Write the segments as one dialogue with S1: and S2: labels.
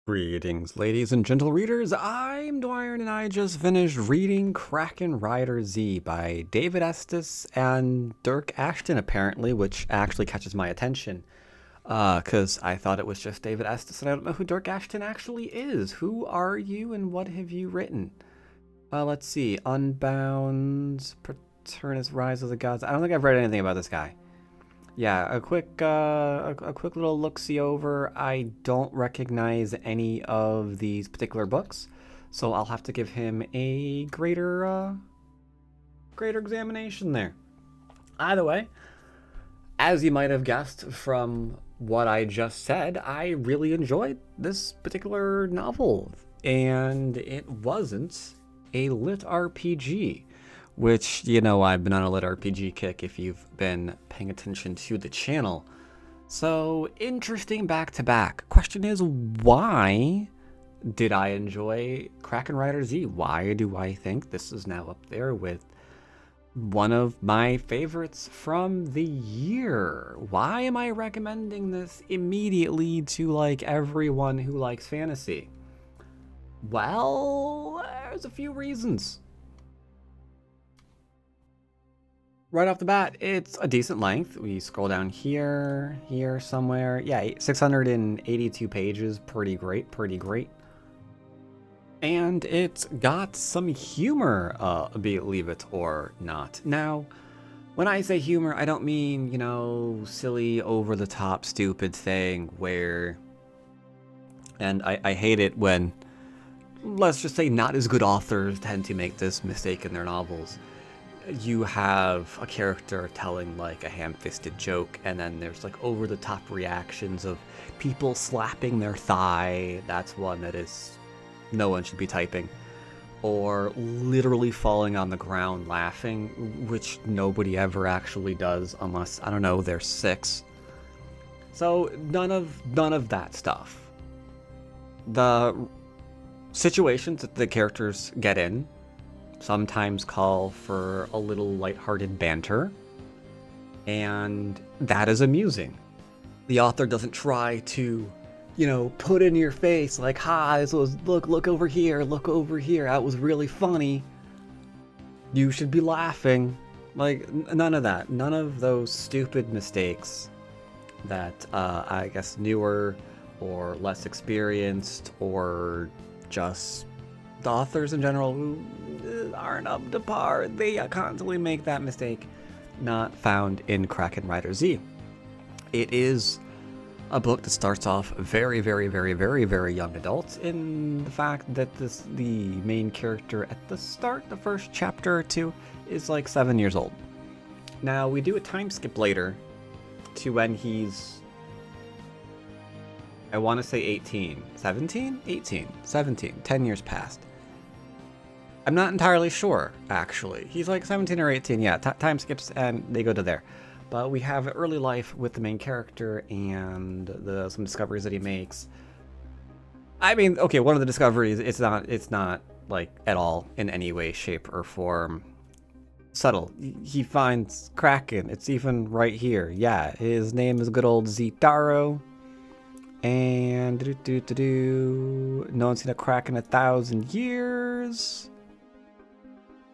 S1: Greetings, ladies and gentle readers. I'm Dwyer, and I just finished reading Kraken Rider Z by David Estes and Dirk Ashton, apparently, which actually catches my attention. Because I thought it was just David Estes, and I don't know who Dirk Ashton actually is. Who are you, and what have you written? Let's see. Unbound, Paternus, Rise of the Gods. I don't think I've read anything about this guy. Yeah, a quick little look-see over. I don't recognize any of these particular books, so I'll have to give him a greater examination there. Either way, as you might have guessed from what I just said, I really enjoyed this particular novel, and it wasn't a lit RPG. Which, I've been on a lit RPG kick if you've been paying attention to the channel. So, interesting back to back. Question is, why did I enjoy Kraken Rider Z? Why do I think this is now up there with one of my favorites from the year? Why am I recommending this immediately to, everyone who likes fantasy? Well, there's a few reasons. Right off the bat, it's a decent length. We scroll down here somewhere. Yeah, 682 pages. Pretty great, pretty great. And it's got some humor, believe it or not. Now, when I say humor, I don't mean, silly, over-the-top, stupid thing where... And I hate it when, let's just say, not as good authors tend to make this mistake in their novels. You have a character telling a ham-fisted joke, and then there's over-the-top reactions of people slapping their thigh. That's one that is no one should be typing. Or literally falling on the ground laughing, which nobody ever actually does unless, I don't know, they're 6. So none of that stuff. The situations that the characters get in sometimes call for a little lighthearted banter, and that is amusing. The author doesn't try to, put in your face ha, this was, look over here, that was really funny. You should be laughing. None of that. None of those stupid mistakes that, I guess, newer or less experienced or just the authors in general who aren't up to par, they constantly make that mistake. Not found in Kraken Rider Z. It is a book that starts off very, very, very, very, very young adult in the fact that the main character at the start, the first chapter or two, is 7 years old. Now, we do a time skip later to when he's, I want to say 18. 17? 18. 17. 10 years past. I'm not entirely sure, actually. He's 17 or 18, yeah, time skips and they go to there. But we have early life with the main character and some discoveries that he makes. I mean, okay, one of the discoveries, it's not at all in any way, shape, or form subtle. He finds Kraken. It's even right here. Yeah, his name is good old Zitaro. And no one's seen a Kraken in 1,000 years.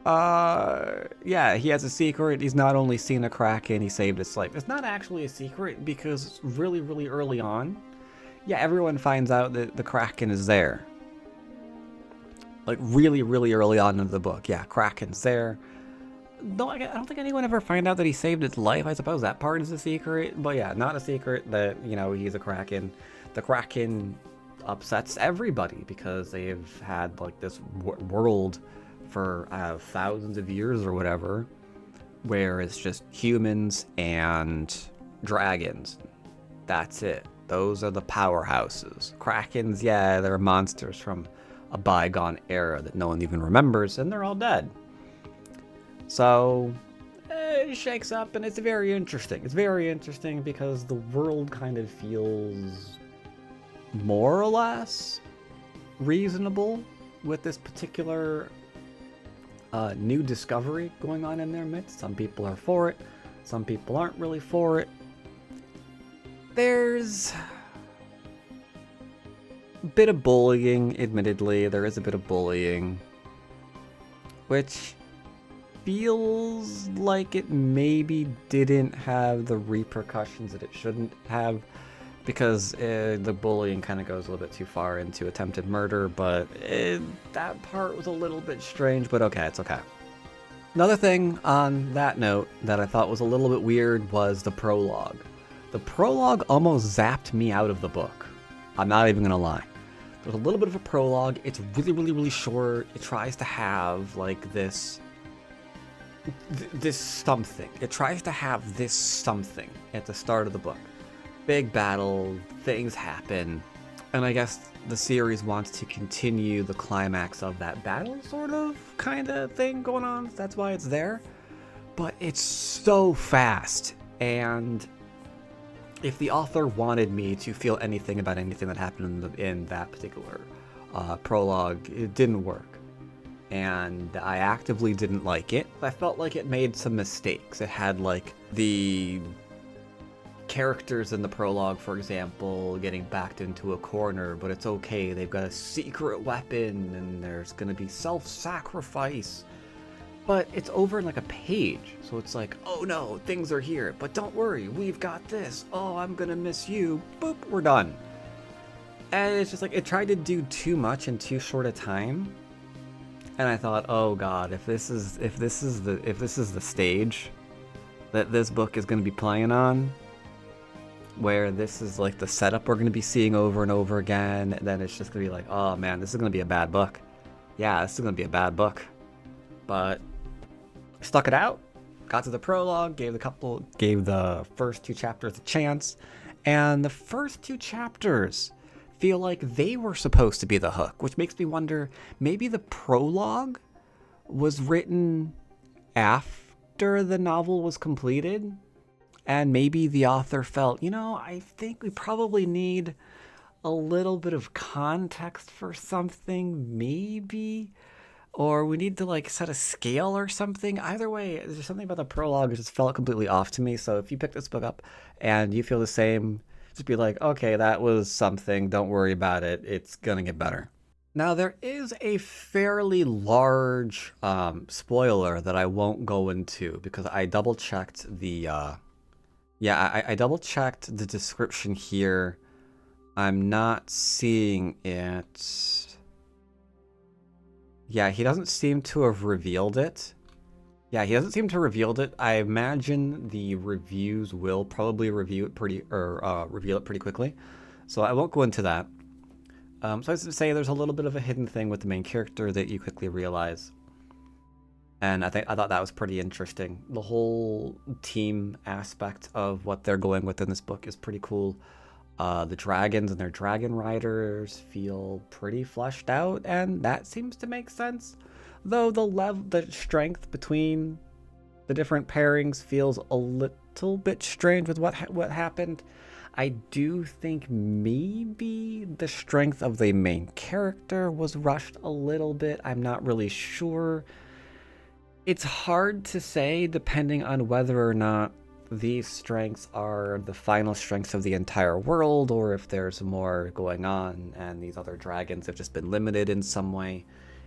S1: Yeah, he has a secret. He's not only seen a Kraken, he saved its life. It's not actually a secret because really, really early on, yeah, everyone finds out that the Kraken is there. Really, really early on in the book, yeah, Kraken's there. No, I don't think anyone ever find out that he saved its life. I suppose that part is a secret, but yeah, not a secret that, he's a Kraken. The Kraken upsets everybody because they've had, this world for thousands of years or whatever, where it's just humans and dragons. That's it. Those are the powerhouses. Krakens, yeah, they're monsters from a bygone era that no one even remembers, and they're all dead. So, it shakes up, and it's very interesting. It's very interesting because the world kind of feels more or less reasonable with this particular new discovery going on in their midst. Some people are for it, some people aren't really for it. There's Bit of bullying, admittedly. There is a bit of bullying, which feels like it maybe didn't have the repercussions that it shouldn't have, because the bullying kind of goes a little bit too far into attempted murder, but that part was a little bit strange, but okay, it's okay. Another thing on that note that I thought was a little bit weird was the prologue. The prologue almost zapped me out of the book. I'm not even gonna lie. There's a little bit of a prologue. It's really, really, really short. It tries to have like this something. It tries to have this something at the start of the book. Big battle, things happen, and I guess the series wants to continue the climax of that battle, sort of, kind of thing going on. That's why it's there. But it's so fast, and if the author wanted me to feel anything about anything that happened in that particular prologue, it didn't work. And I actively didn't like it. I felt like it made some mistakes. It had like the characters in the prologue, for example, getting backed into a corner, but it's okay. They've got a secret weapon and there's gonna be self-sacrifice. But it's over in like a page. So it's like, oh no, things are here, but don't worry, we've got this. Oh, I'm gonna miss you. Boop, we're done. And it's just like, it tried to do too much in too short a time. And I thought, oh god, if this is the stage that this book is going to be playing on, where this is like the setup we're going to be seeing over and over again, then it's just going to be like, oh man, this is going to be a bad book. Yeah, this is going to be a bad book. But I stuck it out, got to the prologue, gave the first 2 chapters a chance, and the first 2 chapters feel like they were supposed to be the hook, which makes me wonder, maybe the prologue was written after the novel was completed, and maybe the author felt, I think we probably need a little bit of context for something, maybe, or we need to like set a scale or something. Either way, there's something about the prologue that just felt completely off to me. So if you pick this book up and you feel the same, just be like, okay, that was something, don't worry about it, it's gonna get better. Now, there is a fairly large spoiler that I won't go into because I double-checked the I double-checked the description here. I'm not seeing it. Yeah, he doesn't seem to have revealed it. Yeah, he doesn't seem to have revealed it. I imagine the reviews will probably reveal it pretty quickly, so I won't go into that. So I was to say there's a little bit of a hidden thing with the main character that you quickly realize, and I thought that was pretty interesting. The whole team aspect of what they're going with in this book is pretty cool. The dragons and their dragon riders feel pretty fleshed out, and that seems to make sense. Though the strength between the different pairings feels a little bit strange with what happened. I do think maybe the strength of the main character was rushed a little bit. I'm not really sure. It's hard to say depending on whether or not these strengths are the final strengths of the entire world, or if there's more going on and these other dragons have just been limited in some way.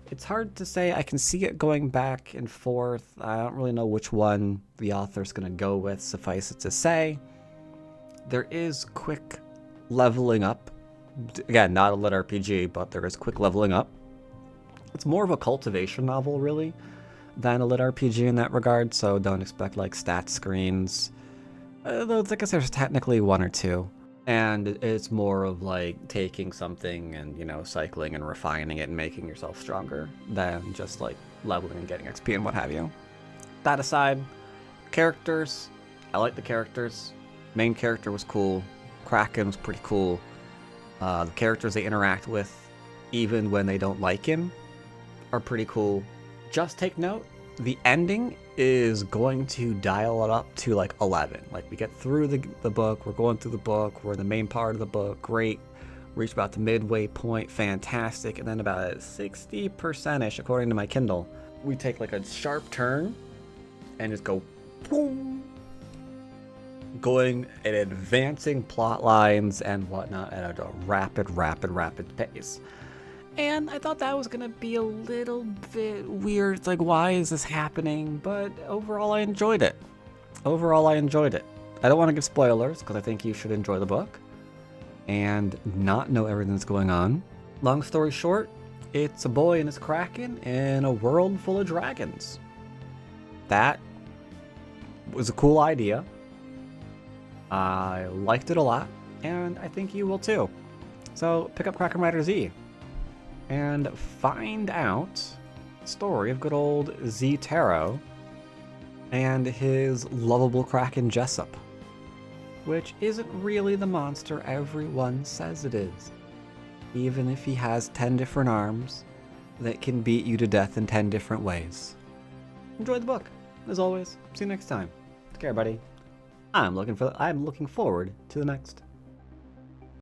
S1: It's hard to say. I can see it going back and forth. I don't really know which one the author's going to go with, suffice it to say. There is quick leveling up. Again, not a lit RPG, but there is quick leveling up. It's more of a cultivation novel, really, than a lit RPG in that regard, so don't expect, like, stat screens. Though I guess there's technically 1 or 2. And it's more of like taking something and, cycling and refining it and making yourself stronger than just like leveling and getting XP and what have you. That aside, characters, I like the characters. Main character was cool. Kraken was pretty cool. The characters they interact with, even when they don't like him, are pretty cool. Just take note, the ending is going to dial it up to like 11. Like, we get through the book, we're going through the book, we're in the main part of the book, great. Reach about the midway point, fantastic. And then about 60%-ish, according to my Kindle, we take like a sharp turn and just go boom. going and advancing plot lines and whatnot at a rapid pace. And I thought that was gonna be a little bit weird. It's like, why is this happening? But overall, I enjoyed it. I don't want to give spoilers because I think you should enjoy the book and not know everything that's going on. Long story short, it's a boy and his Kraken in a world full of dragons. That was a cool idea. I liked it a lot, and I think you will too. So pick up Kracken Rider Z and find out the story of good old Z Taro and his lovable Kraken Jessup, which isn't really the monster everyone says it is. Even if he has 10 different arms that can beat you to death in 10 different ways. Enjoy the book, as always. See you next time. Take care, buddy. I'm looking forward to the next.